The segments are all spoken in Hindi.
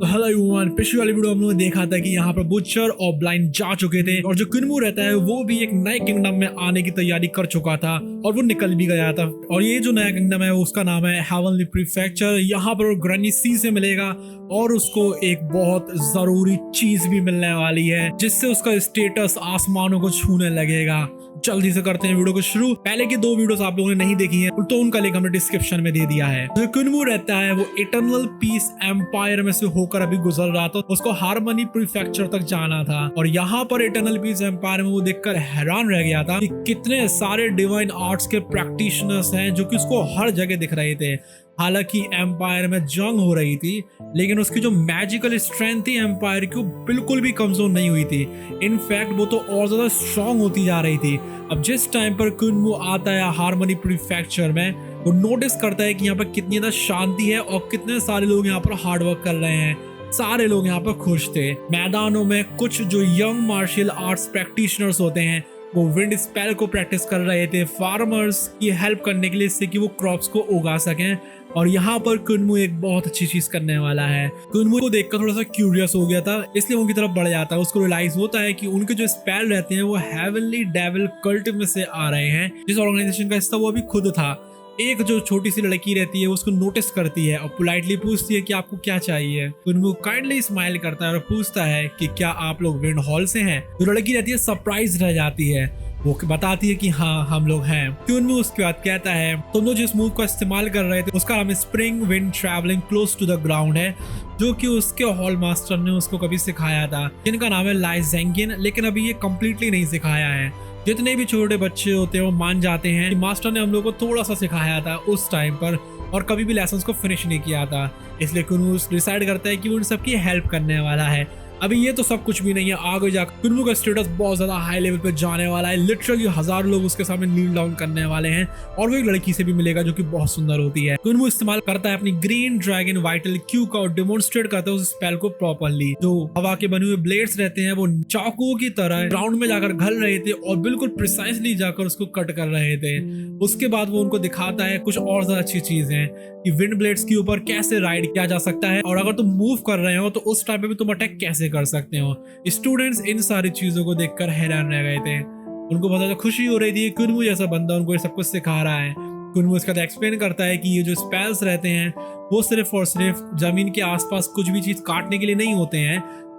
तो हेलो एवरीवन, पिछली वाली वीडियो हम लोगों ने देखा था कि यहाँ पर बुचर और ब्लाइंड जा चुके थे और जो कुनमू रहता है वो भी एक नए किंगडम में आने की तैयारी कर चुका था और वो निकल भी गया था। और ये जो नया किंगडम है उसका नाम है हेवनली प्रीफेक्चर। यहाँ पर ग्रैनी सी से मिलेगा और उसको एक बहुत जरूरी चीज भी मिलने वाली है जिससे उसका स्टेटस आसमानों को छूने लगेगा। जल्दी से करते हैं वीडियो को शुरू। पहले की 2 वीडियोस आप लोगों ने नहीं देखी है तो उनका लिंक हमने डिस्क्रिप्शन में दे दिया है। जो कुनमू रहता है वो इटर्नल पीस एम्पायर में से होकर अभी गुजर रहा था, उसको हार्मनी प्रीफेक्चर तक जाना था और यहाँ पर इटर्नल पीस एम्पायर में वो देखकर हैरान रह गया था कि कितने सारे डिवाइन आर्ट्स के प्रैक्टिशनर्स हैं जो कि उसको हर जगह दिख रहे थे। हालांकि एम्पायर में जंग हो रही थी लेकिन उसकी जो मैजिकल स्ट्रेंथ थी एम्पायर की बिल्कुल भी कमजोर नहीं हुई थी। इनफैक्ट वो तो और ज्यादा स्ट्रांग होती जा रही थी। अब जिस टाइम पर कुनमू आता है हार्मनी प्रीफेक्चर में, वो नोटिस करता है कि यहाँ पर कितनी ज्यादा शांति है और कितने सारे लोग यहाँ पर हार्डवर्क कर रहे हैं। सारे लोग यहाँ पर खुश थे। मैदानों में कुछ जो यंग मार्शल आर्ट्स प्रैक्टिशनर्स होते हैं वो विंड स्पेल को प्रैक्टिस कर रहे थे फार्मर्स की हेल्प करने के लिए, इससे कि वो क्रॉप्स को उगा सकें। और यहाँ पर कुनमू एक बहुत अच्छी चीज करने वाला है। कुनमू को देखकर थोड़ा सा क्यूरियस हो गया था इसलिए उनकी तरफ बढ़ जाता है। उसको रियलाइज होता है कि उनके जो स्पेल रहते हैं वो हेवनली डेविल कल्ट में से आ रहे हैं, जिस ऑर्गेनाइजेशन का हिस्सा वो अभी खुद था। एक जो छोटी सी लड़की रहती है उसको नोटिस करती है और पोलाइटली पूछती है कि आपको क्या चाहिए। कुनमू काइंडली स्माइल करता है और पूछता है कि क्या आप लोग विंड हॉल से हैं। जो लड़की रहती है सरप्राइज रह जाती है, वो बताती है कि हाँ हम लोग हैं। कुनमू उसके बाद कहता है तुम लोग जिस मूव का इस्तेमाल कर रहे थे उसका नाम spring wind travelling close to the ground है, जो कि उसके हॉल मास्टर ने उसको कभी सिखाया था, जिनका नाम है लाइजेंगिन। लेकिन अभी ये कम्प्लीटली नहीं सिखाया है। जितने भी छोटे बच्चे होते हैं वो मान जाते हैं कि मास्टर ने हम लोग को थोड़ा सा सिखाया था उस टाइम पर और कभी भी लेसन्स को फिनिश नहीं किया था। इसलिए कुनमू डिसाइड करता है कि वो उन सबकी हेल्प करने वाला है। अभी ये तो सब कुछ भी नहीं है, आगे जाकर कुनमू का स्टेटस बहुत ज्यादा हाई लेवल पे जाने वाला है। लिटरली 1000 लोग उसके सामने नील डाउन करने वाले हैं और वो एक लड़की से भी मिलेगा जो कि बहुत सुंदर होती है। कुनमू इस्तेमाल करता है अपनी ग्रीन ड्रैगन वाइटल क्यू का और डेमोन्स्ट्रेट करता है उस स्पेल को प्रॉपरली। जो हवा के बने हुए ब्लेड्स रहते हैं वो चाकुओं की तरह ग्राउंड में जाकर घल रहे थे और बिल्कुल प्रिसाइसली जाकर उसको कट कर रहे थे। उसके बाद वो उनको दिखाता है कुछ और ज्यादा अच्छी चीज है कि विंड ब्लेड्स के ऊपर कैसे राइड किया जा सकता है और अगर तुम मूव कर रहे हो तो उस टाइम पे भी तुम अटैक कैसे कर सकते हो। स्टूडेंट्स इन सारी चीजों को देखकर हैरान रह गए थे। उनको बहुत ज्यादा खुशी हो रही थी कुनमू जैसा बंदा उनको ये सब कुछ सिखा रहा है। कुनमू इसका एक्सप्लेन करता है कि ये जो स्पेल्स रहते हैं वो सिर्फ और सिर्फ जमीन के आसपास कुछ भी चीज काटने के लिए नहीं होते हैं,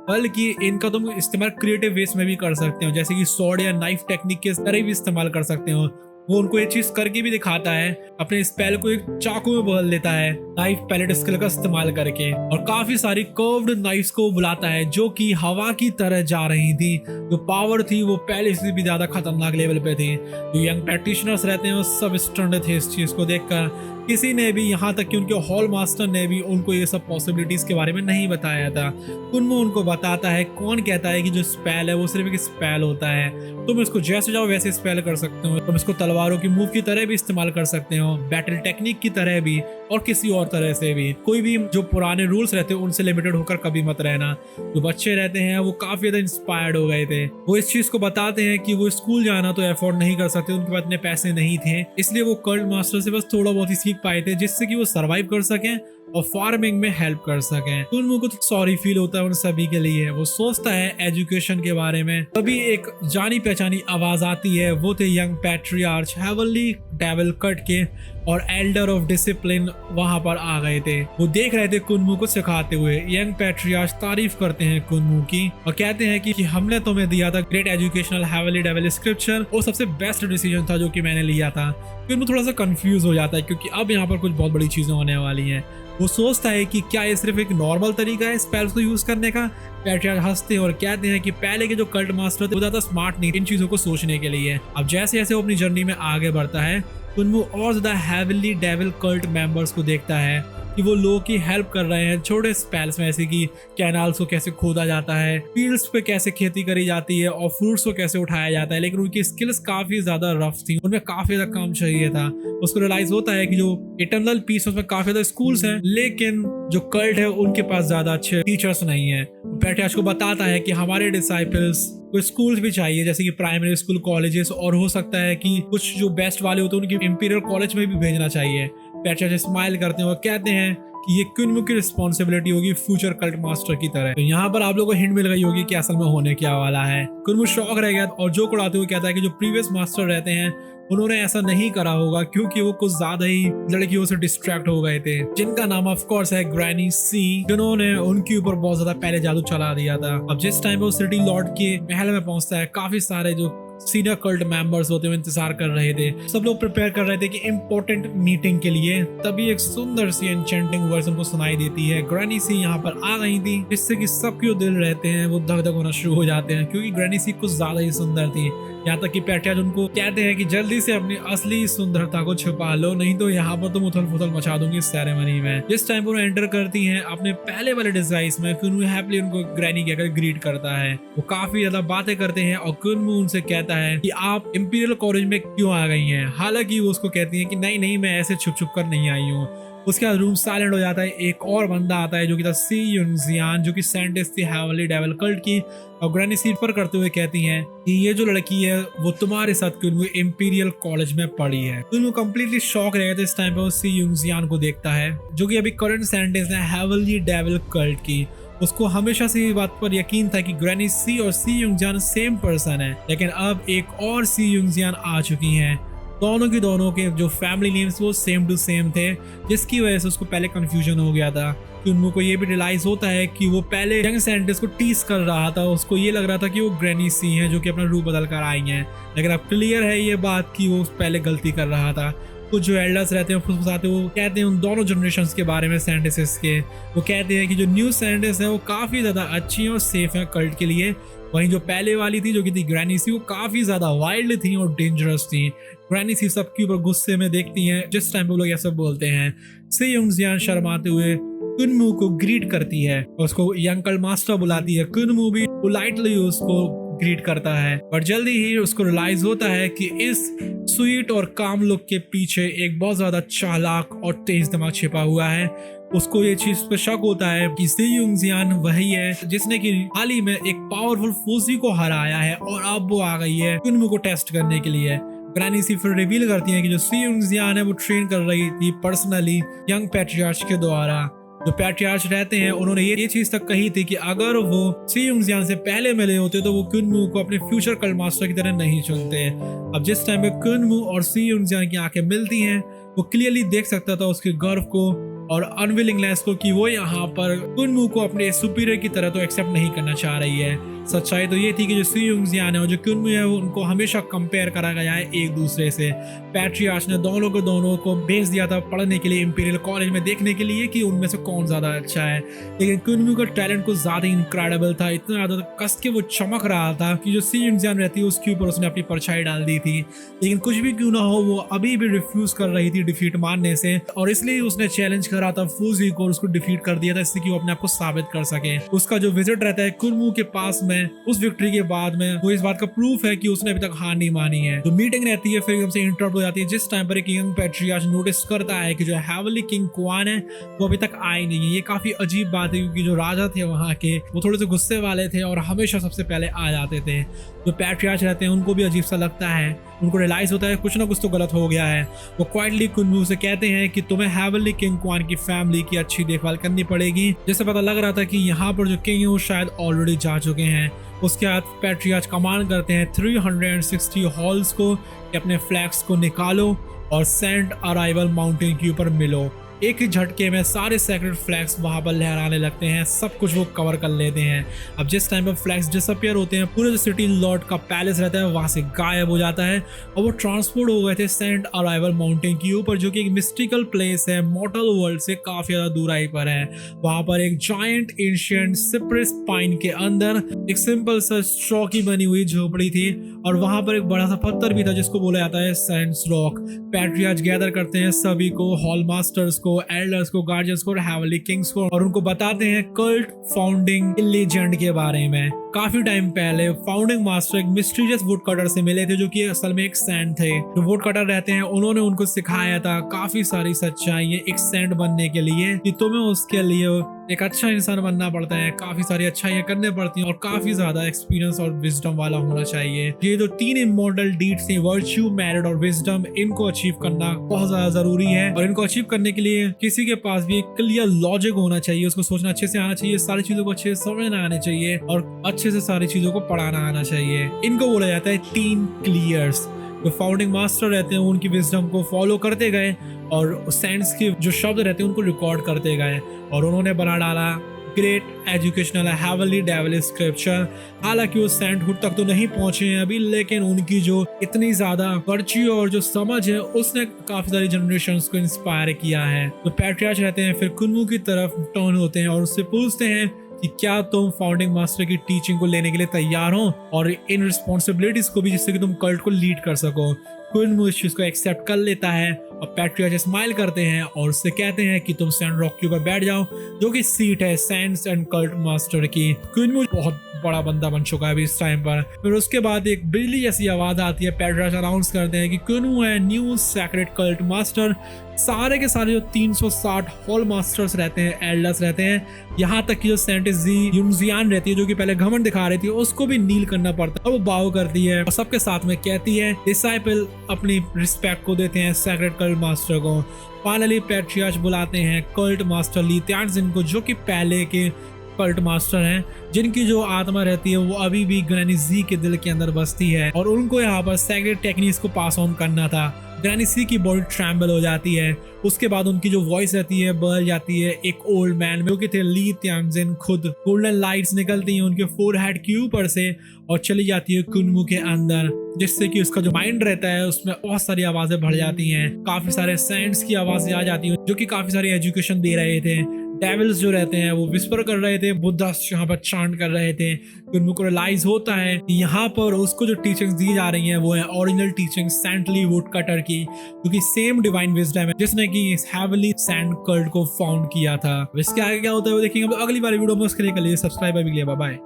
बल्कि इनका तुम इस्तेमाल क्रिएटिव वेज में भी कर सकते हो, जैसे कि सॉर्ड या नाइफ टेक्निक के तरह भी इस्तेमाल कर सकते हो। वो उनको ये चीज करके भी दिखाता है, अपने स्पेल को एक चाकू में बदल देता है नाइफ पैलेट स्किल का इस्तेमाल करके और काफी सारी कर्व्ड नाइफ्स को बुलाता है जो कि हवा की तरह जा रही थी। जो पावर थी वो पहले से भी ज्यादा खतरनाक लेवल पे थी। जो यंग प्रैक्टिशनर्स रहते हैं वो सब स्टन्ड थे इस चीज को देखकर। किसी ने भी, यहाँ तक कि उनके हॉल मास्टर ने भी उनको ये सब पॉसिबिलिटीज के बारे में नहीं बताया था। कुनमू उनको बताता है, कौन कहता है कि जो स्पेल है वो सिर्फ एक स्पेल होता है, तुम इसको जैसे चाहो वैसे स्पेल कर सकते हो। तुम इसको तलवारों की मूव की तरह भी इस्तेमाल कर सकते हो, बैटल टेक्निक की तरह भी और किसी और तरह से भी। कोई भी जो पुराने रूल्स रहते हैं उनसे लिमिटेड होकर कभी मत रहना। जो बच्चे रहते हैं वो काफी ज्यादा इंस्पायर्ड हो गए थे। वो इस चीज को बताते हैं कि वो स्कूल जाना तो अफोर्ड नहीं कर सकते, उनके पास इतने पैसे नहीं थे, इसलिए वो कल्ट मास्टर से बस थोड़ा बहुत ही सीख पाए थे जिससे कि वो सरवाइव कर सकें और फार्मिंग में हेल्प कर सकें। कुनमू को तो सॉरी फील होता है उन सभी के लिए। वो सोचता है एजुकेशन के बारे में। तभी एक जानी पहचानी आवाज आती है, वो थे young patriarch heavenly devil cut के और एल्डर ऑफ डिसिप्लिन वहां पर आ गए थे। वो देख रहे थे कुनमू को सिखाते हुए। यंग पैट्रियार्च तारीफ करते हैं कुनमू की और कहते हैं कि हमने तुम्हें दिया था great educational heavenly devil scripture, वो सबसे बेस्ट डिसीजन था जो कि मैंने लिया था। कुनमू थोड़ा सा कंफ्यूज हो जाता है क्योंकि अब यहाँ पर कुछ बहुत बड़ी चीजें होने वाली हैं। वो सोचता है कि क्या ये सिर्फ एक नॉर्मल तरीका है स्पेल्स को यूज करने का। पैट्रियार्च हंसते हैं और कहते हैं कि पहले के जो कल्ट मास्टर थे वो ज्यादा स्मार्ट नहीं इन चीजों को सोचने के लिए। अब जैसे जैसे वो अपनी जर्नी में आगे बढ़ता है कुनमू और ज्यादा हेवनली डेविल कल्ट मेंबर्स को देखता है कि वो लोगों की हेल्प कर रहे हैं छोटे स्पेल्स में, ऐसे कि कैनाल्स को कैसे खोदा जाता है, फील्ड्स पे कैसे खेती करी जाती है और फ्रूट्स को कैसे उठाया जाता है। लेकिन उनकी स्किल्स काफी ज्यादा रफ थी, उनमें काफी ज्यादा काम चाहिए था। उसको रियलाइज होता है कि जो इटर्नल पीस उसमें काफी ज्यादा स्कूल्स हैं लेकिन जो कल्ट है उनके पास ज्यादा अच्छे टीचर्स नहीं है। पैट्रियार्च को बताता है कि हमारे डिसाइपल्स को स्कूल्स भी चाहिए, जैसे कि प्राइमरी स्कूल, कॉलेजेस और हो सकता है कि कुछ जो बेस्ट वाले होते हैं उनकी इंपीरियल कॉलेज में भी भेजना चाहिए। पैट्रियार्च स्माइल करते हैं और कहते हैं कि ये कुनमु की रिस्पॉन्सिबिलिटी होगी फ्यूचर कल्ट मास्टर की तरह। तो यहाँ पर आप लोगों को हिंट मिल गई होगी कि असल में होने क्या वाला है। कुनमु शॉक रह गया और जोक उड़ाते हुए कहता है कि जो प्रीवियस मास्टर रहते हैं उन्होंने ऐसा नहीं करा होगा क्योंकि वो कुछ ज्यादा ही लड़कियों से डिस्ट्रैक्ट हो गए थे, जिनका नाम ऑफ कोर्स है ग्रैनी सी, जिन्होंने उनके ऊपर बहुत ज्यादा पहले जादू चला दिया था। अब जिस टाइम वो सिटी लॉर्ड के महल में पहुंचता है, काफी सारे जो सीनियर कल्ट मेंबर्स होते हुए इंतजार कर रहे थे। सब लोग प्रिपेयर कर रहे थे कि इम्पोर्टेंट मीटिंग के लिए। तभी एक सुंदर सी एन्चेंटिंग वर्ड्स उनको सुनाई देती है। ग्रैनी सी यहाँ पर आ गई थी, जिससे कि सबके जो दिल रहते हैं वो धक धक होना शुरू हो जाते हैं, क्योंकि ग्रैनी सी कुछ ज्यादा ही सुंदर थी। यहाँ तक कि पैट्रियार्च उनको कहते हैं कि जल्दी से अपनी असली सुंदरता को छुपा लो, नहीं तो यहाँ पर तुम उथल पुथल मचा दूंगी इस सेरेमनी में। जिस टाइम वो एंटर करती हैं अपने पहले वाले डिजाइन में, कुनमु हैप्पीली उनको ग्रैनी कहकर ग्रीट करता है। वो काफी ज्यादा बातें करते हैं और कुनमु उनसे कहता है कि आप इंपीरियल कॉलेज में क्यों आ गई हैं। हालांकि वो उसको कहती है कि नहीं नहीं, मैं ऐसे छुप छुप कर नहीं आई हूँ। उसके बाद रूम साइलेंट हो जाता है। एक और बंदा आता है जो कि था सी युंगजियान, जो कि साइंटिस्ट थी हेवनली डेविल कल्ट की, और ग्रैनी सीट पर करते हुए कहती हैं कि ये जो लड़की है वो तुम्हारे साथ कुनमु इंपीरियल कॉलेज में पढ़ी है। कुनमु कंप्लीटली शॉक रह गया था इस टाइम पे। वो सी युंगजियान को देखता है जो कि अभी करंट साइंटिस्ट है हेवनली डेविल कल्ट की। उसको हमेशा से इस बात पर यकीन था कि ग्रैनी सी और सी युंगजियान सेम पर्सन है, लेकिन अब एक और सी युंगजियान आ चुकी हैं। दोनों के जो फैमिली नेम्स वो सेम टू सेम थे, जिसकी वजह से उसको पहले कंफ्यूजन हो गया था। कुनमु को ये भी रियलाइज होता है कि वो पहले यंग साइंटिस्ट को टीज कर रहा था। उसको ये लग रहा था कि वो ग्रैनी सी हैं जो कि अपना रूप बदल कर आई हैं, लेकिन अब क्लियर है ये बात कि वो पहले गलती कर रहा था। कुछ जो एल्डर्स रहते हैं फुसफुसाते वो कहते हैं उन दोनों जनरेशंस के बारे में साइंटिस्ट के। वो कहते हैं कि जो न्यू साइंटिस्ट है वो काफ़ी ज़्यादा अच्छी और सेफ है कल्ट के लिए, वहीं जो पहले वाली थी जो कि थी ग्रैनी सी, वो काफ़ी ज़्यादा वाइल्ड थी और डेंजरस थी। ग्रैनी सी सबके ऊपर गुस्से में देखती हैं जिस टाइम पे वो लोग ऐसा बोलते हैं। सी युंगजियान शर्माते हुए कुनमु को ग्रीट करती है, उसको यंग मास्टर बुलाती है। कुनमु भी पोलाइटली उसको ग्रीट करता है, पर जल्दी ही उसको रियलाइज होता है कि इस स्वीट और काम लुक के पीछे एक बहुत ज्यादा चालाक और तेज दिमाग छिपा हुआ है। उसको ये चीज पे शक होता है कि सी युंगजियान वही है जिसने कि हाल ही में एक पावरफुल फूजी को हराया है और अब वो आ गई है कुनमु को टेस्ट करने के लिए। ग्रैनी सी फिर रिवील करती है कि जो सी युंगजियान है वो ट्रेन कर रही थी पर्सनली यंग पैट्रियार्च के द्वारा। जो पैट्रियार्च रहते हैं उन्होंने ये चीज तक कही थी कि अगर वो सी युंगजियान से पहले मिले होते तो वो कुनमु को अपने फ्यूचर कल्ट मास्टर की तरह नहीं चुनते। अब जिस टाइम पे कुनमु और सी युंगजियान की आंखें मिलती हैं, वो क्लियरली देख सकता था उसके गर्व को और अनविलिंगनेस को कि वो यहाँ पर कुनमु को अपने सुपीरियर की तरह तो एक्सेप्ट नहीं करना चाह रही है। सच्चाई तो ये थी कि जो सी युंगजियान है और जो कुनमु है उनको हमेशा कंपेयर करा गया है एक दूसरे से। पैट्रियार्च ने दोनों को भेज दिया था पढ़ने के लिए इंपीरियल कॉलेज में, देखने के लिए कि उनमें से कौन ज्यादा अच्छा है। लेकिन कुनमु का टैलेंट कुछ ज्यादा ही इनक्रेडिबल था, इतना ज्यादा कस के वो चमक रहा था कि जो सी युंगजियान रहती है उसके ऊपर उसने अपनी परछाई डाल दी थी। लेकिन कुछ भी क्यों ना हो, वो अभी भी रिफ्यूज कर रही थी डिफीट मानने से, और इसलिए उसने चैलेंज करा था फूजी को, उसको डिफीट कर दिया था इससे कि वो अपने आप को साबित कर सके। उसका जो विजिट रहता है कुनमु के पास में उस विक्ट्री के बाद में, वो इस बात का प्रूफ है कि उसने अभी तक हार नहीं मानी है। जो मीटिंग रहती है फिर एकदम से इंटरप्ट हो जाती है, जिस टाइम पर एक यंग पैट्रियार्च नोटिस करता है कि जो हेवनली किंग क्वान है वो अभी तक आई नहीं है। ये काफी अजीब बात है क्योंकि जो राजा थे वहाँ के वो थोड़े से गुस्से वाले थे और हमेशा सबसे पहले आ जाते थे। जो पैट्रियार्च रहते हैं उनको भी अजीब सा लगता है, उनको रियलाइज होता है कुछ ना कुछ तो गलत हो गया है। वो क्वाइटली कुनमु से कहते हैं कि तुम्हें हेवनली किंग क्वान की फैमिली की अच्छी देखभाल करनी पड़ेगी। जिससे पता लग रहा था कि यहाँ पर जो किंग है वो शायद ऑलरेडी जा चुके हैं। उसके बाद पैट्रियार्च कमांड करते हैं 360 हॉल्स को कि अपने फ्लैग्स को निकालो और सेंट अराइवल माउंटेन के ऊपर मिलो। एक ही झटके में सारे सेक्रेट फ्लैग्स वहां पर लहराने लगते हैं, सब कुछ वो कवर कर लेते हैं। अब जिस टाइम पर फ्लैग्स डिसअपियर होते हैं, पूरे जो सिटी लॉर्ड का पैलेस रहता है वहां से गायब हो जाता है और वो ट्रांसपोर्ट हो गए थे सेंट अराइवल माउंटेन के ऊपर, जो कि एक मिस्टिकल प्लेस है, मॉर्टल वर्ल्ड से काफी ज्यादा दूराई पर है। वहां पर एक जायंट एंशिएंट सिप्रेस पाइन के अंदर एक सिंपल सा स्ट्रॉ की बनी हुई झोपड़ी थी और वहां पर एक बड़ा सा पत्थर भी था जिसको बोला जाता है सेंट्स रॉक। पैट्रियार्च गैदर करते हैं सभी को, हॉल मास्टर्स को, एल्डर्स को, गार्जियंस को और हेवनली किंग्स को, और उनको बताते हैं कल्ट फाउंडिंग लेजेंड के बारे में। काफी टाइम पहले फाउंडिंग मास्टर एक मिस्टीरियस वुड कटर से मिले थे जो कि असल में एक सैंट थे। जो वुड कटर रहते हैं उन्होंने उनको सिखाया था काफी सारी सच्चाई एक सैंट बनने के लिए कि तुम्हें उसके लिए एक अच्छा इंसान बनना पड़ता है, काफी सारी अच्छाइयाँ करने पड़ती हैं और काफी ज्यादा एक्सपीरियंस और विजडम वाला होना चाहिए। ये जो 3 इमॉर्टल डीड्स हैं, वर्च्यू, मेरिट और विजडम, इनको अचीव करना बहुत ज्यादा जरूरी है। और इनको अचीव करने के लिए किसी के पास भी एक क्लियर लॉजिक होना चाहिए, उसको सोचना अच्छे से आना चाहिए, सारी चीजों को अच्छे से समझना आना चाहिए और अच्छे से सारी चीजों को पढ़ाना आना चाहिए। इनको बोला जाता है 3 क्लियर्स। जो फाउंडिंग मास्टर रहते हैं उनकी विजडम को फॉलो करते गए और सेंट्स के जो शब्द रहते हैं उनको रिकॉर्ड करते गए और उन्होंने बना डाला great educational heavenly devil scripture. हालांकि वो सेंटहुड तक तो नहीं पहुंचे हैं अभी, लेकिन उनकी जो इतनी ज्यादा वर्च्यू और जो समझ है उसने काफी सारी जनरेशंस को इंस्पायर किया है। तो पैट्रियार्च रहते हैं फिर कुन्मू की तरफ टर्न होते हैं और उससे पूछते हैं कि क्या तुम फाउंडिंग मास्टर की टीचिंग को लेने के लिए तैयार हो और इन रिस्पॉन्सिबिलिटीज को भी, जिससे कि तुम कल्ट को लीड कर सको। कुन्मू इस चीज को एक्सेप्ट कर लेता है और पैट्रियार्च स्माइल करते हैं और उससे कहते हैं कि तुम सैंड रॉक के ऊपर बैठ जाओ, जो कि सीट है सैंड्स एंड कल्ट मास्टर की। कुन्मू बहुत बड़ा बंदा बन चुका है अभी इस टाइम पर। फिर उसके बाद एक बिजली जैसी आवाज आती है, पैट्रियार्च अनाउंस करते हैं कि कुन्मू है न्यू सैक्रेड कल्ट मास्टर। सारे के सारे जो 360 हॉल मास्टर्स रहते हैं, एल्डर्स रहते हैं, यहाँ तक कि जो साइंटिस्ट यूनजियान रहती है जो कि पहले घमंड दिखा रही थी, उसको भी नील करना पड़ता है और वो बाव करती है और सबके साथ में कहती है डिसाइपल अपनी रिस्पेक्ट को देते हैं सैक्रेड कल्ट मास्टर को। फाइनली पैट्रियार्च बुलाते हैं कल्ट मास्टर ली त्यानजिन को, जो कि पहले के कल्ट मास्टर हैं, जिनकी जो आत्मा रहती है वो अभी भी ग्रैनी जी के दिल के अंदर बसती है और उनको यहाँ पर सैक्रेड टेक्निक्स को पास ऑन करना था। ग्रैनी सी की बॉडी ट्रैम्बल हो जाती है, उसके बाद उनकी जो वॉइस रहती है बदल जाती है एक ओल्ड मैन में, जो कि थे ली त्यानजिन खुद। गोल्डन लाइट्स निकलती हैं उनके फोरहेड के ऊपर से और चली जाती है कुन्मू के अंदर, जिससे कि उसका जो माइंड रहता है उसमें बहुत सारी आवाजें भर जाती हैं। काफी सारे सेंट्स की आवाजें आ जाती हैं जो कि काफी सारी एजुकेशन दे रहे थे। डेविल्स जो रहते हैं वो विस्पर कर रहे थे, बुद्धा यहाँ पर चांट कर रहे थे। उनको रियलाइज होता है कि यहाँ पर उसको जो टीचिंग्स दी जा रही हैं वो है ओरिजिनल टीचिंग सेंटली वुडकटर की, क्योंकि सेम डिवाइन विजडम है जिसने कि इस हेवनली सैंड कल्ट को फाउंड किया था। इसके आगे क्या होता है वो देखेंगे अगली बार वीडियो में। उसके लिए सब्सक्राइब भी लिया। Bye bye.